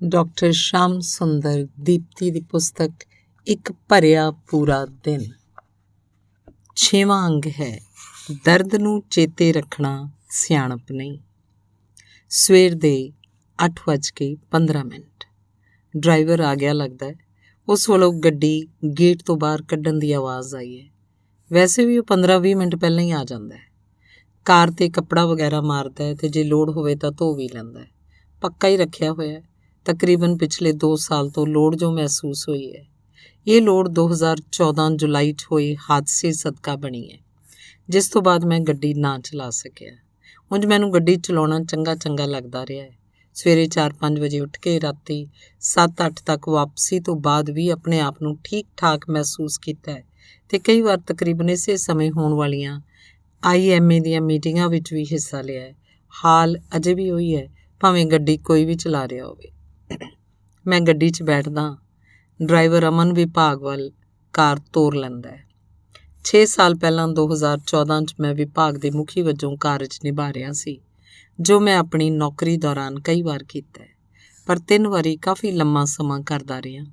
Doctor ਸ਼ਾਮ ਸੁੰਦਰ ਦੀਪਤੀ ਦੀ ਪੁਸਤਕ ਇੱਕ ਭਰਿਆ ਪੂਰਾ ਦਿਨ। 6ਵਾਂ ਅੰਗ ਹੈ ਦਰਦ ਨੂੰ ਚੇਤੇ ਰੱਖਣਾ ਸਿਆਣਪ ਨਹੀਂ। ਸਵੇਰ ਦੇ 8:15 ਡਰਾਈਵਰ ਆ ਗਿਆ ਲੱਗਦਾ ਹੈ। ਉਸ ਵੱਲੋਂ ਗੱਡੀ ਗੇਟ ਤੋਂ ਬਾਹਰ ਕੱਢਣ ਦੀ ਆਵਾਜ਼ ਆਈ ਹੈ। ਵੈਸੇ ਵੀ ਉਹ 15-20 ਮਿੰਟ ਪਹਿਲਾਂ ਹੀ ਆ ਜਾਂਦਾ ਹੈ। ਕਾਰ 'ਤੇ ਕੱਪੜਾ ਵਗੈਰਾ ਮਾਰਦਾ ਹੈ ਅਤੇ ਜੇ ਲੋੜ ਹੋਵੇ ਤਾਂ ਧੋ ਵੀ ਲੈਂਦਾ ਹੈ। ਪੱਕਾ ਹੀ ਰੱਖਿਆ ਹੋਇਆ ਹੈ। ਤਕਰੀਬਨ ਪਿਛਲੇ 2 ਸਾਲ ਤੋਂ ਲੋੜ ਜੋ ਮਹਿਸੂਸ ਹੋਈ ਹੈ, ਇਹ ਲੋੜ 2014 ਜੁਲਾਈ 'ਚ ਹੋਏ ਹਾਦਸੇ ਸਦਕਾ ਬਣੀ ਹੈ, ਜਿਸ ਤੋਂ ਬਾਅਦ ਮੈਂ ਗੱਡੀ ਨਾ ਚਲਾ ਸਕਿਆ। ਉਂਝ ਮੈਨੂੰ ਗੱਡੀ ਚਲਾਉਣਾ ਚੰਗਾ ਲੱਗਦਾ ਰਿਹਾ ਹੈ। ਸਵੇਰੇ 4-5 ਵਜੇ ਉੱਠ ਕੇ ਰਾਤੀ 7-8 ਤੱਕ ਵਾਪਸੀ ਤੋਂ ਬਾਅਦ ਵੀ ਆਪਣੇ ਆਪ ਨੂੰ ਠੀਕ ਠਾਕ ਮਹਿਸੂਸ ਕੀਤਾ ਹੈ ਅਤੇ ਕਈ ਵਾਰ ਤਕਰੀਬਨ ਇਸੇ ਸਮੇਂ ਹੋਣ ਵਾਲੀਆਂ IMA ਦੀਆਂ ਮੀਟਿੰਗਾਂ ਵਿੱਚ ਵੀ ਹਿੱਸਾ ਲਿਆ ਹੈ। ਹਾਲ ਅਜੇ ਵੀ ਉਹੀ ਹੈ, ਭਾਵੇਂ ਗੱਡੀ ਕੋਈ ਵੀ ਚਲਾ ਰਿਹਾ ਹੋਵੇ। ਮੈਂ ਗੱਡੀ 'ਚ ਬੈਠਦਾ, ਡਰਾਈਵਰ ਅਮਨ ਵਿਭਾਗ ਵੱਲ ਕਾਰ ਤੋਰ ਲੈਂਦਾ ਹੈ। 6 ਸਾਲ ਪਹਿਲਾਂ 2014 'ਚ ਮੈਂ ਵਿਭਾਗ ਦੇ ਮੁਖੀ ਵਜੋਂ ਕਾਰਜ ਨਿਭਾ ਰਿਹਾ ਸੀ, ਜੋ ਮੈਂ ਆਪਣੀ ਨੌਕਰੀ ਦੌਰਾਨ ਕਈ ਵਾਰ ਕੀਤਾ ਹੈ, ਪਰ 3 ਵਾਰੀ ਕਾਫੀ ਲੰਮਾ ਸਮਾਂ ਕਰਦਾ ਰਿਹਾ।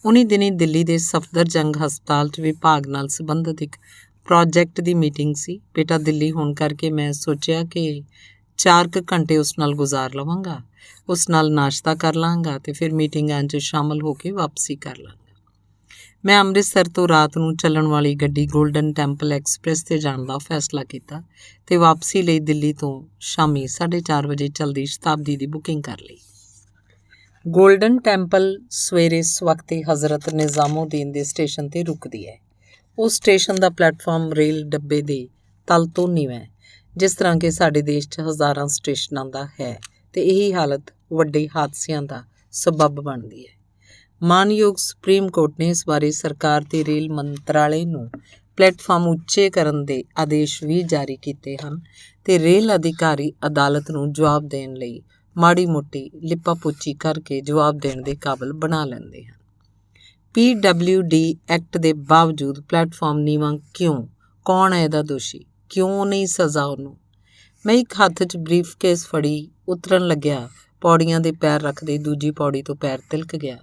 ਉਨੀ ਦਿਨੀ ਦਿੱਲੀ ਦੇ ਸਫਦਰਜੰਗ ਹਸਪਤਾਲ 'ਚ ਵਿਭਾਗ ਨਾਲ ਸੰਬੰਧਿਤ ਇੱਕ ਪ੍ਰੋਜੈਕਟ ਦੀ ਮੀਟਿੰਗ ਸੀ। ਬੇਟਾ ਦਿੱਲੀ ਹੋਣ ਕਰਕੇ ਮੈਂ ਸੋਚਿਆ ਕਿ 4 ਘੰਟੇ ਉਸ ਨਾਲ ਗੁਜ਼ਾਰ ਲਵਾਂਗਾ, ਉਸ ਨਾਲ ਨਾਸ਼ਤਾ ਕਰ ਲਾਂਗਾ ਅਤੇ ਫਿਰ ਮੀਟਿੰਗਾਂ 'ਚ ਸ਼ਾਮਲ ਹੋ ਕੇ ਵਾਪਸੀ ਕਰ ਲਾਂਗਾ। ਮੈਂ ਅੰਮ੍ਰਿਤਸਰ ਤੋਂ ਰਾਤ ਨੂੰ ਚੱਲਣ ਵਾਲੀ ਗੱਡੀ ਗੋਲਡਨ ਟੈਂਪਲ ਐਕਸਪ੍ਰੈਸ 'ਤੇ ਜਾਣ ਦਾ ਫੈਸਲਾ ਕੀਤਾ ਅਤੇ ਵਾਪਸੀ ਲਈ ਦਿੱਲੀ ਤੋਂ ਸ਼ਾਮੀ 4:30 ਵਜੇ ਚੱਲਦੀ ਸ਼ਤਾਬਦੀ ਦੀ ਬੁਕਿੰਗ ਕਰ ਲਈ। ਗੋਲਡਨ ਟੈਂਪਲ ਸਵੇਰੇ ਸਵਖਤੇ ਹਜ਼ਰਤ ਨਿਜ਼ਾਮੁਦੀਨ ਦੇ ਸਟੇਸ਼ਨ 'ਤੇ ਰੁਕਦੀ ਹੈ। ਉਸ ਸਟੇਸ਼ਨ ਦਾ ਪਲੇਟਫਾਰਮ ਰੇਲ ਡੱਬੇ ਦੇ ਤਲ ਤੋਂ ਨੀਵਾਂ ਹੈ, ਜਿਸ ਤਰ੍ਹਾਂ ਕਿ ਸਾਡੇ ਦੇਸ਼ 'ਚ ਹਜ਼ਾਰਾਂ ਸਟੇਸ਼ਨਾਂ ਦਾ ਹੈ, ਅਤੇ ਇਹੀ ਹਾਲਤ ਵੱਡੇ ਹਾਦਸਿਆਂ ਦਾ ਸਬੱਬ ਬਣਦੀ ਹੈ। ਮਾਨਯੋਗ ਸੁਪਰੀਮ ਕੋਰਟ ਨੇ ਇਸ ਬਾਰੇ ਸਰਕਾਰ ਤੇ ਰੇਲ ਮੰਤਰਾਲੇ ਨੂੰ ਪਲੇਟਫਾਰਮ ਉੱਚੇ ਕਰਨ ਦੇ ਆਦੇਸ਼ ਵੀ ਜਾਰੀ ਕੀਤੇ ਹਨ ਅਤੇ ਰੇਲ ਅਧਿਕਾਰੀ ਅਦਾਲਤ ਨੂੰ ਜਵਾਬ ਦੇਣ ਲਈ ਮਾੜੀ ਮੋਟੀ ਲਿਪਾ-ਪੋਚੀ ਕਰਕੇ ਜਵਾਬ ਦੇਣ ਦੇ ਕਾਬਲ ਬਣਾ ਲੈਂਦੇ ਹਨ। PWD ਐਕਟ ਦੇ ਬਾਵਜੂਦ ਪਲੇਟਫਾਰਮ ਨੀਵਾਂ ਕਿਉਂ? ਕੌਣ ਹੈ ਇਹਦਾ ਦੋਸ਼ੀ? ਕਿਉਂ ਨਹੀਂ ਸਜ਼ਾ ਉਹਨੂੰ? ਮੈਂ ਇੱਕ ਹੱਥ 'ਚ ਬਰੀਫਕੇਸ ਫੜੀ ਉਤਰਨ ਲੱਗਿਆ। ਪੌੜੀਆਂ ਦੇ ਪੈਰ ਰੱਖਦੇ ਦੂਜੀ ਪੌੜੀ ਤੋਂ ਪੈਰ ਤਿਲਕ ਗਿਆ।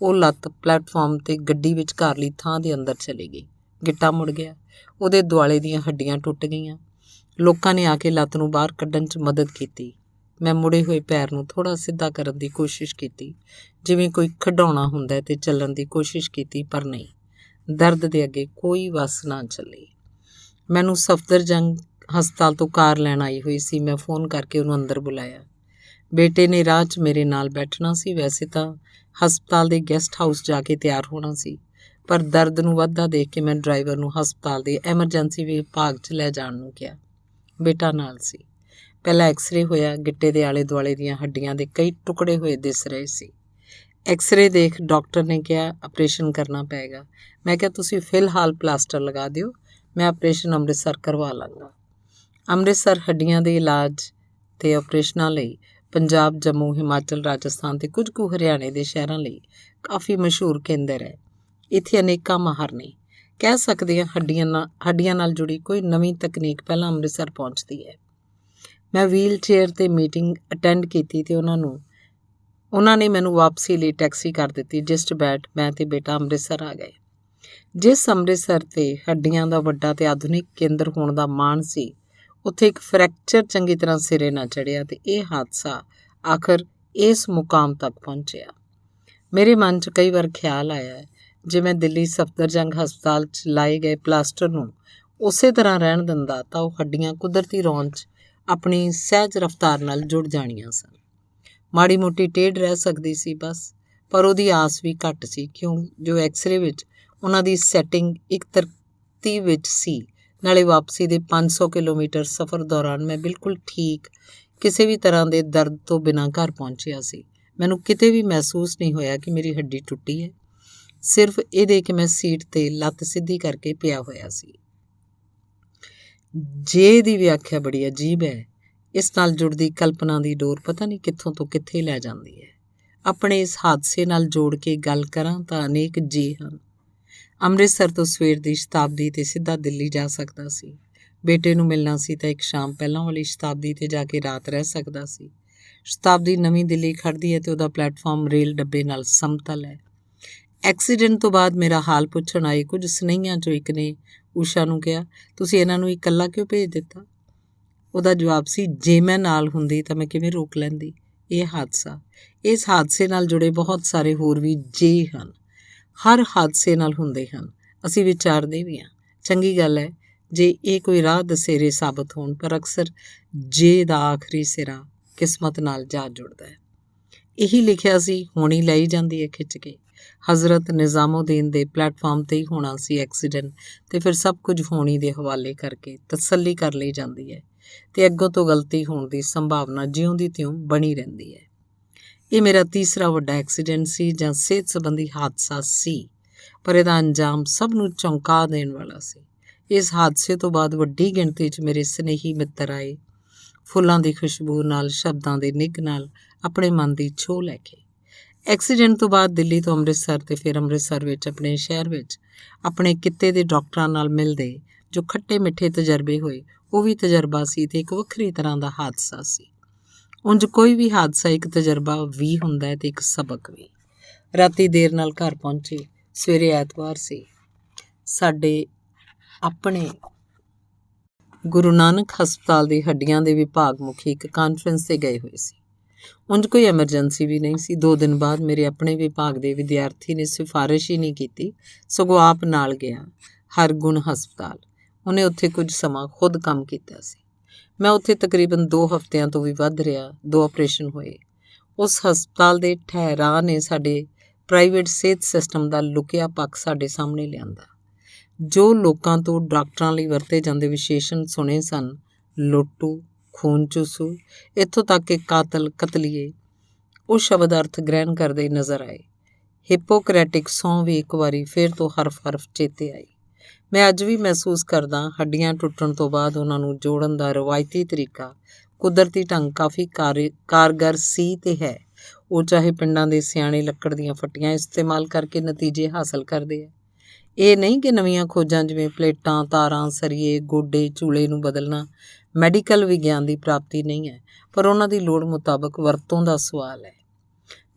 ਉਹ ਲੱਤ ਪਲੇਟਫਾਰਮ 'ਤੇ ਗੱਡੀ ਵਿਚਕਾਰਲੀ ਥਾਂ ਦੇ ਅੰਦਰ ਚਲੀ ਗਈ। ਗਿੱਟਾ ਮੁੜ ਗਿਆ। ਉਹਦੇ ਦੁਆਲੇ ਦੀਆਂ ਹੱਡੀਆਂ ਟੁੱਟ ਗਈਆਂ। ਲੋਕਾਂ ਨੇ ਆ ਕੇ ਲੱਤ ਨੂੰ ਬਾਹਰ ਕੱਢਣ 'ਚ ਮਦਦ ਕੀਤੀ। ਮੈਂ ਮੁੜੇ ਹੋਏ ਪੈਰ ਨੂੰ ਥੋੜ੍ਹਾ ਸਿੱਧਾ ਕਰਨ ਦੀ ਕੋਸ਼ਿਸ਼ ਕੀਤੀ, ਜਿਵੇਂ ਕੋਈ ਖਿਡੌਣਾ ਹੁੰਦਾ ਅਤੇ ਚੱਲਣ ਦੀ ਕੋਸ਼ਿਸ਼ ਕੀਤੀ, ਪਰ ਨਹੀਂ, ਦਰਦ ਦੇ ਅੱਗੇ ਕੋਈ ਵੱਸ ਨਾ ਚੱਲੀ। ਮੈਨੂੰ ਸਫਦਰਜੰਗ ਹਸਪਤਾਲ ਤੋਂ ਕਾਰ ਲੈਣ ਆਈ ਹੋਈ ਸੀ। ਮੈਂ ਫੋਨ ਕਰਕੇ ਉਹਨੂੰ ਅੰਦਰ ਬੁਲਾਇਆ। ਬੇਟੇ ਨੇ ਰਾਹ 'ਚ ਮੇਰੇ ਨਾਲ ਬੈਠਣਾ ਸੀ। ਵੈਸੇ ਤਾਂ ਹਸਪਤਾਲ ਦੇ ਗੈਸਟ ਹਾਊਸ ਜਾ ਕੇ ਤਿਆਰ ਹੋਣਾ ਸੀ, ਪਰ ਦਰਦ ਨੂੰ ਵੱਧਦਾ ਦੇਖ ਕੇ ਮੈਂ ਡਰਾਈਵਰ ਨੂੰ ਹਸਪਤਾਲ ਦੇ ਐਮਰਜੈਂਸੀ ਵਿਭਾਗ 'ਚ ਲੈ ਜਾਣ ਨੂੰ ਕਿਹਾ। ਬੇਟਾ ਨਾਲ ਸੀ। ਪਹਿਲਾਂ ਐਕਸਰੇ ਹੋਇਆ। ਗਿੱਟੇ ਦੇ ਆਲੇ ਦੁਆਲੇ ਦੀਆਂ ਹੱਡੀਆਂ ਦੇ ਕਈ ਟੁਕੜੇ ਹੋਏ ਦਿਸ ਰਹੇ ਸੀ। ਐਕਸਰੇ ਦੇਖ ਡਾਕਟਰ ਨੇ ਕਿਹਾ ਆਪਰੇਸ਼ਨ ਕਰਨਾ ਪਏਗਾ। ਮੈਂ ਕਿਹਾ ਤੁਸੀਂ ਫਿਲਹਾਲ ਪਲਾਸਟਰ ਲਗਾ ਦਿਓ, ਮੈਂ ਆਪਰੇਸ਼ਨ ਅੰਮ੍ਰਿਤਸਰ ਕਰਵਾ ਲਾਂਗਾ। ਅੰਮ੍ਰਿਤਸਰ ਹੱਡੀਆਂ ਦੇ ਇਲਾਜ ਅਤੇ ਆਪਰੇਸ਼ਨਾਂ ਲਈ ਪੰਜਾਬ, ਜੰਮੂ, ਹਿਮਾਚਲ, ਰਾਜਸਥਾਨ ਅਤੇ ਕੁਝ ਕੁ ਹਰਿਆਣੇ ਦੇ ਸ਼ਹਿਰਾਂ ਲਈ ਕਾਫੀ ਮਸ਼ਹੂਰ ਕੇਂਦਰ ਹੈ। ਇੱਥੇ ਅਨੇਕਾਂ ਮਾਹਰ ਨੇ। ਕਹਿ ਸਕਦੇ ਹਾਂ ਹੱਡੀਆਂ ਨਾਲ ਜੁੜੀ ਕੋਈ ਨਵੀਂ ਤਕਨੀਕ ਪਹਿਲਾਂ ਅੰਮ੍ਰਿਤਸਰ ਪਹੁੰਚਦੀ ਹੈ। ਮੈਂ ਵੀਲ ਚੇਅਰ 'ਤੇ ਮੀਟਿੰਗ ਅਟੈਂਡ ਕੀਤੀ ਅਤੇ ਉਹਨਾਂ ਨੇ ਮੈਨੂੰ ਵਾਪਸੀ ਲਈ ਟੈਕਸੀ ਕਰ ਦਿੱਤੀ, ਜਿਸ 'ਚ ਬੈਠ ਮੈਂ ਅਤੇ ਬੇਟਾ ਅੰਮ੍ਰਿਤਸਰ ਆ ਗਏ। ਜਿਸ ਅੰਮ੍ਰਿਤਸਰ 'ਤੇ ਹੱਡੀਆਂ ਦਾ ਵੱਡਾ ਅਤੇ ਆਧੁਨਿਕ ਕੇਂਦਰ ਹੋਣ ਦਾ ਮਾਣ ਸੀ, ਉੱਥੇ ਇੱਕ ਫ੍ਰੈਕਚਰ ਚੰਗੀ ਤਰ੍ਹਾਂ ਸਿਰੇ ਨਾ ਚੜ੍ਹਿਆ ਅਤੇ ਇਹ ਹਾਦਸਾ ਆਖਰ ਇਸ ਮੁਕਾਮ ਤੱਕ ਪਹੁੰਚਿਆ। ਮੇਰੇ ਮਨ 'ਚ ਕਈ ਵਾਰ ਖਿਆਲ ਆਇਆ ਹੈ, ਜੇ ਮੈਂ ਦਿੱਲੀ ਸਫਦਰਜੰਗ ਹਸਪਤਾਲ 'ਚ ਲਾਏ ਗਏ ਪਲਾਸਟਰ ਨੂੰ ਉਸੇ ਤਰ੍ਹਾਂ ਰਹਿਣ ਦਿੰਦਾ ਤਾਂ ਉਹ ਹੱਡੀਆਂ ਕੁਦਰਤੀ ਰੌਣ 'ਚ ਆਪਣੀ ਸਹਿਜ ਰਫ਼ਤਾਰ ਨਾਲ ਜੁੜ ਜਾਣੀਆਂ ਸਨ। ਮਾੜੀ ਮੋਟੀ ਟੇਢ ਰਹਿ ਸਕਦੀ ਸੀ ਬਸ, ਪਰ ਉਹਦੀ ਆਸ ਵੀ ਘੱਟ ਸੀ, ਜੋ ਐਕਸਰੇ ਵਿੱਚ ਉਹਨਾਂ ਦੀ ਸੈਟਿੰਗ ਇੱਕ ਤਰਤੀਬ ਵਿੱਚ ਸੀ। ਨਾਲੇ ਵਾਪਸੀ ਦੇ 500 ਕਿਲੋਮੀਟਰ ਸਫ਼ਰ ਦੌਰਾਨ ਮੈਂ ਬਿਲਕੁਲ ਠੀਕ, ਕਿਸੇ ਵੀ ਤਰ੍ਹਾਂ ਦੇ ਦਰਦ ਤੋਂ ਬਿਨਾਂ ਘਰ ਪਹੁੰਚਿਆ ਸੀ। ਮੈਨੂੰ ਕਿਤੇ ਵੀ ਮਹਿਸੂਸ ਨਹੀਂ ਹੋਇਆ ਕਿ ਮੇਰੀ ਹੱਡੀ ਟੁੱਟੀ ਹੈ, ਸਿਰਫ ਇਹਦੇ ਕਿ ਮੈਂ ਸੀਟ 'ਤੇ ਲੱਤ ਸਿੱਧੀ ਕਰਕੇ ਪਿਆ ਹੋਇਆ ਸੀ। ਜੇ ਦੀ ਵਿਆਖਿਆ ਬੜੀ ਅਜੀਬ ਹੈ। ਇਸ ਨਾਲ ਜੁੜਦੀ ਕਲਪਨਾ ਦੀ ਡੋਰ ਪਤਾ ਨਹੀਂ ਕਿੱਥੋਂ ਤੋਂ ਕਿੱਥੇ ਲੈ ਜਾਂਦੀ ਹੈ। ਆਪਣੇ ਇਸ ਹਾਦਸੇ ਨਾਲ ਜੋੜ ਕੇ ਗੱਲ ਕਰਾਂ ਤਾਂ ਅਨੇਕ ਜੇ ਹਨ। ਅੰਮ੍ਰਿਤਸਰ ਤੋਂ ਸਵੇਰ ਦੀ ਸ਼ਤਾਬਦੀ 'ਤੇ ਸਿੱਧਾ ਦਿੱਲੀ ਜਾ ਸਕਦਾ ਸੀ। ਬੇਟੇ ਨੂੰ ਮਿਲਣਾ ਸੀ ਤਾਂ ਇੱਕ ਸ਼ਾਮ ਪਹਿਲਾਂ ਵਾਲੀ ਸ਼ਤਾਬਦੀ 'ਤੇ ਜਾ ਕੇ ਰਾਤ ਰਹਿ ਸਕਦਾ ਸੀ। ਸ਼ਤਾਬਦੀ ਨਵੀਂ ਦਿੱਲੀ ਖੜ੍ਹਦੀ ਹੈ ਅਤੇ ਉਹਦਾ ਪਲੇਟਫਾਰਮ ਰੇਲ ਡੱਬੇ ਨਾਲ ਸਮਤਲ ਹੈ। ਐਕਸੀਡੈਂਟ ਤੋਂ ਬਾਅਦ ਮੇਰਾ ਹਾਲ ਪੁੱਛਣ ਆਏ ਕੁਝ ਸੁਨੇਹੀਆਂ 'ਚੋਂ ਇੱਕ ਨੇ ਊਸ਼ਾ ਨੂੰ ਕਿਹਾ, ਤੁਸੀਂ ਇਹਨਾਂ ਨੂੰ ਇਕੱਲਾ ਕਿਉਂ ਭੇਜ ਦਿੱਤਾ? ਉਹਦਾ ਜਵਾਬ ਸੀ, ਜੇ ਮੈਂ ਨਾਲ ਹੁੰਦੀ ਤਾਂ ਮੈਂ ਕਿਵੇਂ ਰੋਕ ਲੈਂਦੀ। ਇਹ ਹਾਦਸਾ, ਇਸ ਹਾਦਸੇ ਨਾਲ ਜੁੜੇ ਬਹੁਤ ਸਾਰੇ ਹੋਰ ਵੀ ਜੇ ਹਨ। ਹਰ ਹਾਦਸੇ ਨਾਲ ਹੁੰਦੇ ਹਨ, ਅਸੀਂ ਵਿਚਾਰਦੇ ਵੀ ਹਾਂ। ਚੰਗੀ ਗੱਲ ਹੈ ਜੇ ਇਹ ਕੋਈ ਰਾਹ ਦਸੇਰੇ ਸਾਬਤ ਹੋਣ, ਪਰ ਅਕਸਰ ਜੇ ਦਾ ਆਖਰੀ ਸਿਰਾ ਕਿਸਮਤ ਨਾਲ ਜਾ ਜੁੜਦਾ ਹੈ। ਇਹੀ ਲਿਖਿਆ ਸੀ, ਹੋਣੀ ਲਈ ਜਾਂਦੀ ਹੈ ਖਿੱਚ ਕੇ। ਹਜ਼ਰਤ ਨਿਜ਼ਾਮੁਦੀਨ ਦੇ ਪਲੇਟਫਾਰਮ 'ਤੇ ਹੀ ਹੋਣਾ ਸੀ ਐਕਸੀਡੈਂਟ, ਅਤੇ ਫਿਰ ਸਭ ਕੁਝ ਹੋਣੀ ਦੇ ਹਵਾਲੇ ਕਰਕੇ ਤਸੱਲੀ ਕਰ ਲਈ ਜਾਂਦੀ ਹੈ ਅਤੇ ਅੱਗੋਂ ਤੋਂ ਗਲਤੀ ਹੋਣ ਦੀ ਸੰਭਾਵਨਾ ਜਿਉਂ ਦੀ ਤਿਉਂ ਬਣੀ ਰਹਿੰਦੀ ਹੈ। ਇਹ ਮੇਰਾ ਤੀਸਰਾ ਵੱਡਾ ਐਕਸੀਡੈਂਟ ਸੀ ਜਾਂ ਸਿਹਤ ਸੰਬੰਧੀ ਹਾਦਸਾ ਸੀ, ਪਰ ਇਹਦਾ ਅੰਜਾਮ ਸਭ ਨੂੰ ਚੌਂਕਾ ਦੇਣ ਵਾਲਾ ਸੀ। ਇਸ ਹਾਦਸੇ ਤੋਂ ਬਾਅਦ ਵੱਡੀ ਗਿਣਤੀ 'ਚ ਮੇਰੇ ਸਨੇਹੀ ਮਿੱਤਰ ਆਏ, ਫੁੱਲਾਂ ਦੀ ਖੁਸ਼ਬੂ ਨਾਲ, ਸ਼ਬਦਾਂ ਦੇ ਨਿੱਘ ਨਾਲ, ਆਪਣੇ ਮਨ ਦੀ ਛੋਹ ਲੈ ਕੇ। ਐਕਸੀਡੈਂਟ ਤੋਂ ਬਾਅਦ ਦਿੱਲੀ ਤੋਂ ਅੰਮ੍ਰਿਤਸਰ ਅਤੇ ਫਿਰ ਅੰਮ੍ਰਿਤਸਰ ਵਿੱਚ ਆਪਣੇ ਸ਼ਹਿਰ ਵਿੱਚ ਆਪਣੇ ਕਿੱਤੇ ਦੇ ਡਾਕਟਰਾਂ ਨਾਲ ਮਿਲਦੇ ਜੋ ਖੱਟੇ ਮਿੱਠੇ ਤਜਰਬੇ ਹੋਏ, ਉਹ ਵੀ ਤਜਰਬਾ ਸੀ ਅਤੇ ਇੱਕ ਵੱਖਰੀ ਤਰ੍ਹਾਂ ਦਾ ਹਾਦਸਾ ਸੀ। ਉਂਝ ਕੋਈ ਵੀ ਹਾਦਸਾ ਇੱਕ ਤਜਰਬਾ ਵੀ ਹੁੰਦਾ ਹੈ ਅਤੇ ਇੱਕ ਸਬਕ ਵੀ। ਰਾਤੀ ਦੇਰ ਨਾਲ ਘਰ ਪਹੁੰਚੇ। ਸਵੇਰੇ ਐਤਵਾਰ ਸੀ। ਸਾਡੇ ਆਪਣੇ ਗੁਰੂ ਨਾਨਕ ਹਸਪਤਾਲ ਦੇ ਹੱਡੀਆਂ ਦੇ ਵਿਭਾਗ ਮੁਖੀ ਇੱਕ ਕਾਨਫਰੰਸ 'ਤੇ ਗਏ ਹੋਏ ਸੀ। ਉਂਝ ਕੋਈ ਐਮਰਜੈਂਸੀ ਵੀ ਨਹੀਂ ਸੀ। 2 ਦਿਨ ਬਾਅਦ ਮੇਰੇ ਆਪਣੇ ਵਿਭਾਗ ਦੇ ਵਿਦਿਆਰਥੀ ਨੇ ਸਿਫਾਰਿਸ਼ ਹੀ ਨਹੀਂ ਕੀਤੀ, ਸਗੋਂ ਆਪ ਨਾਲ ਗਿਆ ਹਰਗੁਣ ਹਸਪਤਾਲ। ਉਹਨੇ ਉੱਥੇ ਕੁਝ ਸਮਾਂ ਖੁਦ ਕੰਮ ਕੀਤਾ ਸੀ। ਮੈਂ ਉੱਥੇ ਤਕਰੀਬਨ 2 ਹਫ਼ਤਿਆਂ ਤੋਂ ਵੀ ਵੱਧ ਰਿਹਾ। 2 ਆਪਰੇਸ਼ਨ ਹੋਏ। ਉਸ ਹਸਪਤਾਲ ਦੇ ਠਹਿਰਾਅ ਨੇ ਸਾਡੇ ਪ੍ਰਾਈਵੇਟ ਸਿਹਤ ਸਿਸਟਮ ਦਾ ਲੁਕਿਆ ਪੱਖ ਸਾਡੇ ਸਾਹਮਣੇ ਲਿਆਂਦਾ। ਜੋ ਲੋਕਾਂ ਤੋਂ ਡਾਕਟਰਾਂ ਲਈ ਵਰਤੇ ਜਾਂਦੇ ਵਿਸ਼ੇਸ਼ਣ ਸੁਣੇ ਸਨ, ਲੋਟੂ, ਖੂਨ ਚੂਸੂ, ਇੱਥੋਂ ਤੱਕ ਕਿ ਕਾਤਲ ਕਤਲੀਏ, ਉਹ ਸ਼ਬਦ ਅਰਥ ਗ੍ਰਹਿਣ ਕਰਦੇ ਨਜ਼ਰ ਆਏ। ਹਿਪੋਕਰੈਟਿਕ ਸਹੁੰ ਵੀ ਇੱਕ ਵਾਰੀ ਫਿਰ ਤੋਂ ਹਰਫ ਚੇਤੇ ਆਈ। ਮੈਂ ਅੱਜ ਵੀ ਮਹਿਸੂਸ ਕਰਦਾ, ਹੱਡੀਆਂ ਟੁੱਟਣ ਤੋਂ ਬਾਅਦ ਉਹਨਾਂ ਨੂੰ ਜੋੜਨ ਦਾ ਰਵਾਇਤੀ ਤਰੀਕਾ, ਕੁਦਰਤੀ ਢੰਗ ਕਾਫੀ ਕਾਰਗਰ ਸੀ ਤੇ ਹੈ। ਉਹ ਚਾਹੇ ਪਿੰਡਾਂ ਦੇ ਸਿਆਣੇ ਲੱਕੜ ਦੀਆਂ ਫੱਟੀਆਂ ਇਸਤੇਮਾਲ ਕਰਕੇ ਨਤੀਜੇ ਹਾਸਲ ਕਰਦੇ ਹੈ। ਇਹ ਨਹੀਂ ਕਿ ਨਵੀਆਂ ਖੋਜਾਂ ਜਿਵੇਂ ਪਲੇਟਾਂ, ਤਾਰਾਂ, ਸਰੀਏ, ਗੋਡੇ, ਚੂਲੇ ਨੂੰ ਬਦਲਣਾ ਮੈਡੀਕਲ ਵਿਗਿਆਨ ਦੀ ਪ੍ਰਾਪਤੀ ਨਹੀਂ ਹੈ, ਪਰ ਉਹਨਾਂ ਦੀ ਲੋੜ ਮੁਤਾਬਕ ਵਰਤੋਂ ਦਾ ਸਵਾਲ ਹੈ।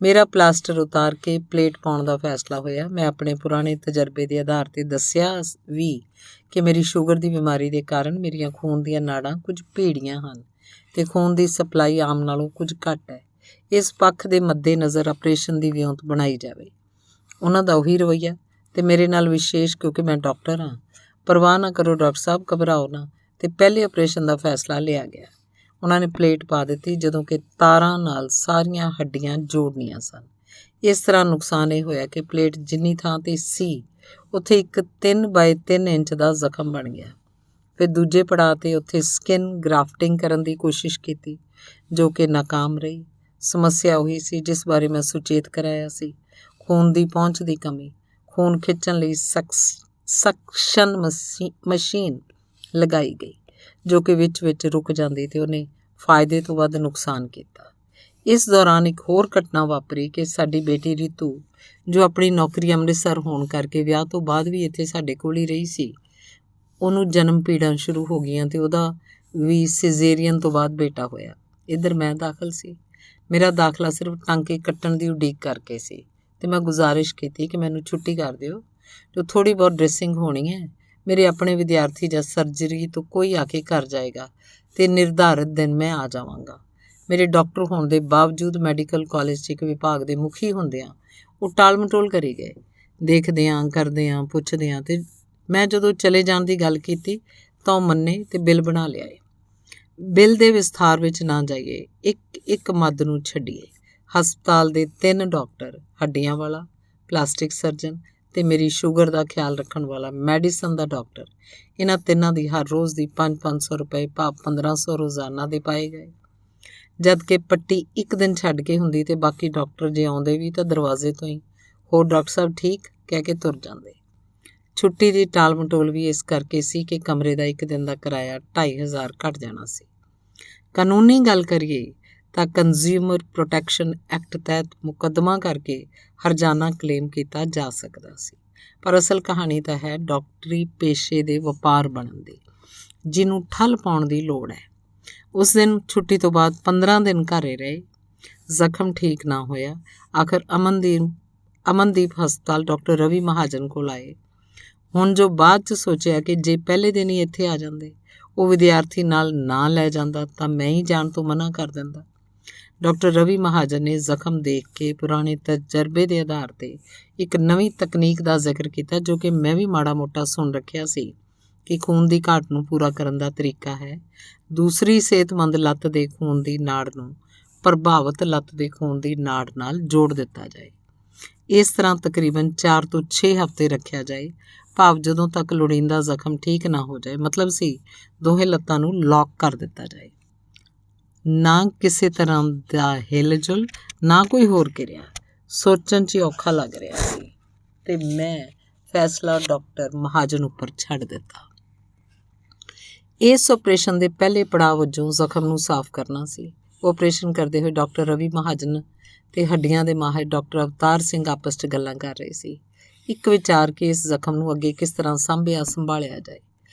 ਮੇਰਾ ਪਲਾਸਟਰ ਉਤਾਰ ਕੇ ਪਲੇਟ ਪਾਉਣ ਦਾ ਫੈਸਲਾ ਹੋਇਆ। ਮੈਂ ਆਪਣੇ ਪੁਰਾਣੇ ਤਜਰਬੇ ਦੇ ਆਧਾਰ 'ਤੇ ਦੱਸਿਆ ਵੀ ਕਿ ਮੇਰੀ ਸ਼ੂਗਰ ਦੀ ਬਿਮਾਰੀ ਦੇ ਕਾਰਨ ਮੇਰੀਆਂ ਖੂਨ ਦੀਆਂ ਨਾੜਾਂ ਕੁਝ ਭੀੜੀਆਂ ਹਨ ਅਤੇ ਖੂਨ ਦੀ ਸਪਲਾਈ ਆਮ ਨਾਲੋਂ ਕੁਝ ਘੱਟ ਹੈ। ਇਸ ਪੱਖ ਦੇ ਮੱਦੇ ਨਜ਼ਰ ਆਪਰੇਸ਼ਨ ਦੀ ਵਿਉਂਤ ਬਣਾਈ ਜਾਵੇ। ਉਹਨਾਂ ਦਾ ਉਹੀ ਰਵੱਈਆ ਅਤੇ ਮੇਰੇ ਨਾਲ ਵਿਸ਼ੇਸ਼, ਕਿਉਂਕਿ ਮੈਂ ਡਾਕਟਰ ਹਾਂ। ਪਰਵਾਹ ਨਾ ਕਰੋ ਡਾਕਟਰ ਸਾਹਿਬ, ਘਬਰਾਓ ਨਾ, ਅਤੇ ਪਹਿਲੇ ਆਪਰੇਸ਼ਨ ਦਾ ਫੈਸਲਾ ਲਿਆ ਗਿਆ। ਉਹਨਾਂ ਨੇ ਪਲੇਟ ਪਾ ਦਿੱਤੀ, ਜਦੋਂ ਕਿ ਤਾਰਾਂ ਨਾਲ ਸਾਰੀਆਂ ਹੱਡੀਆਂ ਜੋੜਨੀਆਂ ਸਨ। ਇਸ ਤਰ੍ਹਾਂ ਨੁਕਸਾਨ ਇਹ ਹੋਇਆ ਕਿ ਪਲੇਟ ਜਿੰਨੀ ਥਾਂ 'ਤੇ ਸੀ, ਉੱਥੇ ਇੱਕ 3 ਬਾਏ 3 ਇੰਚ ਦਾ ਜ਼ਖਮ ਬਣ ਗਿਆ। ਫਿਰ ਦੂਜੇ ਪੜਾਅ 'ਤੇ ਉੱਥੇ ਸਕਿਨ ਗ੍ਰਾਫਟਿੰਗ ਕਰਨ ਦੀ ਕੋਸ਼ਿਸ਼ ਕੀਤੀ, ਜੋ ਕਿ ਨਾਕਾਮ ਰਹੀ। ਸਮੱਸਿਆ ਉਹੀ ਸੀ ਜਿਸ ਬਾਰੇ ਮੈਂ ਸੁਚੇਤ ਕਰਾਇਆ ਸੀ। ਖੂਨ ਦੀ ਪਹੁੰਚ ਦੀ ਕਮੀ। ਖੂਨ ਖਿੱਚਣ ਲਈ ਸਕਸ਼ਨ ਮਸ਼ੀਨ ਲਗਾਈ ਗਈ, ਜੋ ਕਿ ਵਿੱਚ ਰੁਕ ਜਾਂਦੀ ਅਤੇ ਉਹਨੇ ਫਾਇਦੇ ਤੋਂ ਵੱਧ ਨੁਕਸਾਨ ਕੀਤਾ। ਇਸ ਦੌਰਾਨ ਇੱਕ ਹੋਰ ਘਟਨਾ ਵਾਪਰੀ ਕਿ ਸਾਡੀ ਬੇਟੀ ਰੀਤੂ, ਜੋ ਆਪਣੀ ਨੌਕਰੀ ਅੰਮ੍ਰਿਤਸਰ ਹੋਣ ਕਰਕੇ ਵਿਆਹ ਤੋਂ ਬਾਅਦ ਵੀ ਇੱਥੇ ਸਾਡੇ ਕੋਲ ਹੀ ਰਹੀ ਸੀ, ਉਹਨੂੰ ਜਨਮ ਪੀੜਾਂ ਸ਼ੁਰੂ ਹੋ ਗਈਆਂ ਅਤੇ ਉਹਦਾ ਵੀ ਸਿਜ਼ੇਰੀਅਨ ਤੋਂ ਬਾਅਦ ਬੇਟਾ ਹੋਇਆ। ਇੱਧਰ ਮੈਂ ਦਾਖਲ ਸੀ। ਮੇਰਾ ਦਾਖਲਾ ਸਿਰਫ ਟਾਂਕੇ ਕੱਟਣ ਦੀ ਉਡੀਕ ਕਰਕੇ ਸੀ ਅਤੇ ਮੈਂ ਗੁਜ਼ਾਰਿਸ਼ ਕੀਤੀ ਕਿ ਮੈਨੂੰ ਛੁੱਟੀ ਕਰ ਦਿਓ, ਜੋ ਥੋੜ੍ਹੀ ਬਹੁਤ ਡਰੈਸਿੰਗ ਹੋਣੀ ਹੈ। ਮੇਰੇ ਆਪਣੇ ਵਿਦਿਆਰਥੀ ਜਾਂ ਸਰਜਰੀ ਤੋਂ ਕੋਈ ਆ ਕੇ ਘਰ ਜਾਏਗਾ ਅਤੇ ਨਿਰਧਾਰਿਤ ਦਿਨ ਮੈਂ ਆ ਜਾਵਾਂਗਾ। ਮੇਰੇ ਡਾਕਟਰ ਹੋਣ ਦੇ ਬਾਵਜੂਦ ਮੈਡੀਕਲ ਕਾਲਜ 'ਚ ਇੱਕ ਵਿਭਾਗ ਦੇ ਮੁਖੀ ਹੁੰਦਿਆਂ ਉਹ ਟਾਲ ਮਟੋਲ ਕਰੀ ਗਏ। ਦੇਖਦਿਆਂ, ਕਰਦਿਆਂ, ਪੁੱਛਦਿਆਂ, ਅਤੇ ਮੈਂ ਜਦੋਂ ਚਲੇ ਜਾਣ ਦੀ ਗੱਲ ਕੀਤੀ ਤਾਂ ਉਹ ਮੰਨੇ ਅਤੇ ਬਿੱਲ ਬਣਾ ਲਿਆਏ। ਬਿੱਲ ਦੇ ਵਿਸਥਾਰ ਵਿੱਚ ਨਾ ਜਾਈਏ, ਇੱਕ ਮੱਦ ਨੂੰ ਛੱਡੀਏ। ਹਸਪਤਾਲ ਦੇ 3 ਡਾਕਟਰ, ਹੱਡੀਆਂ ਵਾਲਾ, ਪਲਾਸਟਿਕ ਸਰਜਨ ਅਤੇ ਮੇਰੀ ਸ਼ੂਗਰ ਦਾ ਖਿਆਲ ਰੱਖਣ ਵਾਲਾ ਮੈਡੀਸਨ ਦਾ ਡਾਕਟਰ, ਇਹਨਾਂ ਤਿੰਨਾਂ ਦੀ ਹਰ ਰੋਜ਼ ਦੀ 500 ਰੁਪਏ ਭਾਵ 1500 ਰੋਜ਼ਾਨਾ ਦੇ ਪਾਏ ਗਏ। ਜਦ ਕਿ ਪੱਟੀ ਇੱਕ ਦਿਨ ਛੱਡ ਕੇ ਹੁੰਦੀ ਅਤੇ ਬਾਕੀ ਡਾਕਟਰ ਜੇ ਆਉਂਦੇ ਵੀ ਤਾਂ ਦਰਵਾਜ਼ੇ ਤੋਂ ਹੀ ਹੋਰ ਡਾਕਟਰ ਸਾਹਿਬ ਠੀਕ ਕਹਿ ਕੇ ਤੁਰ ਜਾਂਦੇ। ਛੁੱਟੀ ਦੀ ਟਾਲ ਮਟੋਲ ਵੀ ਇਸ ਕਰਕੇ ਸੀ ਕਿ ਕਮਰੇ ਦਾ ਇੱਕ ਦਿਨ ਦਾ ਕਿਰਾਇਆ 2500 ਘੱਟ ਜਾਣਾ ਸੀ। ਕਾਨੂੰਨੀ ਗੱਲ ਕਰੀਏ ਤਾਂ ਕੰਜ਼ਿਊਮਰ ਪ੍ਰੋਟੈਕਸ਼ਨ ਐਕਟ ਤਹਿਤ ਮੁਕੱਦਮਾ ਕਰਕੇ ਹਰਜਾਨਾ ਕਲੇਮ ਕੀਤਾ ਜਾ ਸਕਦਾ ਸੀ, ਪਰ ਅਸਲ ਕਹਾਣੀ ਤਾਂ ਹੈ ਡਾਕਟਰੀ ਪੇਸ਼ੇ ਦੇ ਵਪਾਰ ਬਣਨ ਦੀ, ਜਿਹਨੂੰ ਠੱਲ ਪਾਉਣ ਦੀ ਲੋੜ ਹੈ। ਉਸ ਦਿਨ ਛੁੱਟੀ ਤੋਂ ਬਾਅਦ 15 ਦਿਨ ਘਰੇ ਰਹੇ। ਜ਼ਖਮ ਠੀਕ ਨਾ ਹੋਇਆ। ਆਖਰ ਅਮਨਦੀਪ ਹਸਪਤਾਲ ਡਾਕਟਰ ਰਵੀ ਮਹਾਜਨ ਕੋਲ ਆਏ। ਹੁਣ ਜੋ ਬਾਅਦ 'ਚ ਸੋਚਿਆ ਕਿ ਜੇ ਪਹਿਲੇ ਦਿਨ ਹੀ ਇੱਥੇ ਆ ਜਾਂਦੇ, ਉਹ ਵਿਦਿਆਰਥੀ ਨਾਲ ਨਾ ਲੈ ਜਾਂਦਾ ਤਾਂ ਮੈਂ ਹੀ ਜਾਣ ਤੋਂ ਮਨਾ ਕਰ ਦਿੰਦਾ। ਡਾਕਟਰ ਰਵੀ ਮਹਾਜਨ ਨੇ ਜ਼ਖਮ ਦੇਖ ਕੇ ਪੁਰਾਣੇ ਤਜਰਬੇ ਦੇ ਆਧਾਰ 'ਤੇ ਇੱਕ ਨਵੀਂ ਤਕਨੀਕ ਦਾ ਜ਼ਿਕਰ ਕੀਤਾ, ਜੋ ਕਿ ਮੈਂ ਵੀ ਮਾੜਾ ਮੋਟਾ ਸੁਣ ਰੱਖਿਆ ਸੀ ਕਿ ਖੂਨ ਦੀ ਘਾਟ ਨੂੰ ਪੂਰਾ ਕਰਨ ਦਾ ਤਰੀਕਾ ਹੈ ਦੂਸਰੀ ਸਿਹਤਮੰਦ ਲੱਤ ਦੇ ਖੂਨ ਦੀ ਨਾੜ ਨੂੰ ਪ੍ਰਭਾਵਿਤ ਲੱਤ ਦੇ ਖੂਨ ਦੀ ਨਾੜ ਨਾਲ ਜੋੜ ਦਿੱਤਾ ਜਾਏ। ਇਸ ਤਰ੍ਹਾਂ ਤਕਰੀਬਨ 4 ਤੋਂ 6 ਹਫ਼ਤੇ ਰੱਖਿਆ ਜਾਏ, ਭਾਵ ਜਦੋਂ ਤੱਕ ਲੋੜੀਂਦਾ ਜ਼ਖਮ ਠੀਕ ਨਾ ਹੋ ਜਾਏ। ਮਤਲਬ ਸੀ ਦੋਹੇ ਲੱਤਾਂ ਨੂੰ ਲੌਕ ਕਰ ਦਿੱਤਾ ਜਾਏ। ਨਾ ਕਿਸੇ ਤਰ੍ਹਾਂ ਦਾ ਹਿਲਜੁਲ, ਨਾ ਕੋਈ ਹੋਰ ਕਿਰਿਆ। ਸੋਚਣ 'ਚ ਹੀ ਔਖਾ ਲੱਗ ਰਿਹਾ ਸੀ ਅਤੇ ਮੈਂ ਫੈਸਲਾ ਡਾਕਟਰ ਮਹਾਜਨ ਉੱਪਰ ਛੱਡ ਦਿੱਤਾ। ਇਸ ਆਪਰੇਸ਼ਨ ਦੇ ਪਹਿਲੇ ਪੜਾਅ ਵਜੋਂ ਜ਼ਖਮ ਨੂੰ ਸਾਫ਼ ਕਰਨਾ ਸੀ। ਆਪਰੇਸ਼ਨ ਕਰਦੇ ਹੋਏ ਡਾਕਟਰ ਰਵੀ ਮਹਾਜਨ ਅਤੇ ਹੱਡੀਆਂ ਦੇ ਮਾਹਿਰ ਡਾਕਟਰ ਅਵਤਾਰ ਸਿੰਘ ਆਪਸ 'ਚ ਗੱਲਾਂ ਕਰ ਰਹੇ ਸੀ। ਇੱਕ ਵਿਚਾਰ ਕਿ ਇਸ ਜ਼ਖਮ ਨੂੰ ਅੱਗੇ ਕਿਸ ਤਰ੍ਹਾਂ ਸੰਭਾਲਿਆ ਜਾਏ।